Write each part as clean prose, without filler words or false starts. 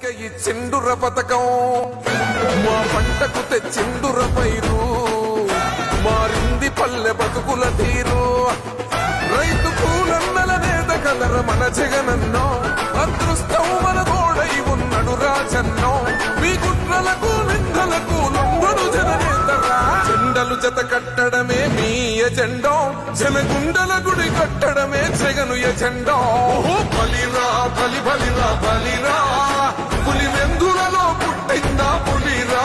మనకే ఇచ్చిండుర పథకం, మా పంటకు తెచ్చిండుర పైరు, మారింది పల్లె బతుకుల తీరు. రైతు కూలన్నల నేత కలర మన జగనన్నో, అదృష్టం మన తోడై ఉన్నడు రాజన్నో. మీ కుట్రలకు నిందలకు లొంగడు జననేతరా, జెండలు జత కట్టడమే మీ ఎజెండో, జనగుండల గుడి కట్టడమే జగను ఎజెండో. బలిరా బలి బలిరా బలిరా, పులి వెందులలో పుట్టిందా పులిరా.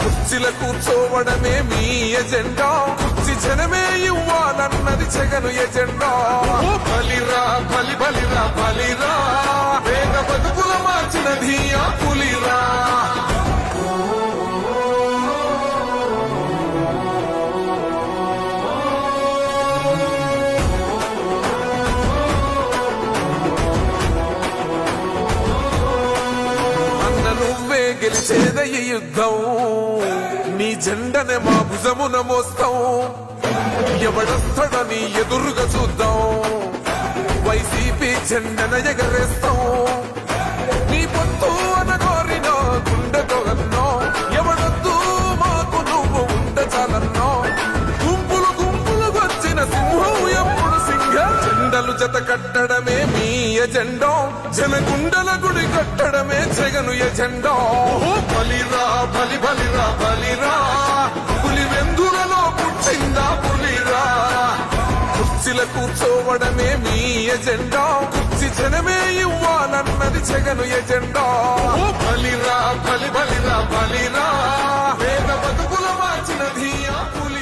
కుర్చీల కూర్చోవడమే మీ ఎజెండా, కుర్చీ జనమే ఇవ్వాలన్నది జగను ఎజెండా. బలిరా బలి బలిరా బలిరా, వేగ బతుకుల మార్చినది ఆ పులిరా. గెలిచేదయ్య యుద్ధం, నీ జెండనే మా భుజమున మోస్తాం. ఎవడొస్తాడని ఎదురుగా చూద్దాం, వైసీపీ జెండన ఎగరేస్తాం. నీ పొత్తు అనగోరినో గుండెతో అన్నో, ఎవడొద్దు మాకు నువ్వు ఉండ చాలన్నో. గుంపులు గుంపులు వచ్చిన సింహం ఎప్పుడు సింహం, జెండలు జత కట్టడమే మీ ఎజెండో, జనగుండల గుడి కట్టడమే జగను ఎజెండో. బలిరా బలి బలిరా బలిరా, పులి వెందులలో పుట్టిందా పులిరా. కుర్చీల కూర్చోవడమే మీ ఎజెండా, కుర్చీ జనమే ఇవ్వాలన్నది జగను ఎజెండా. బలిరా బలి బలిరా బలిరా, వేగ బతుకుల మార్చినది ఆ పులి.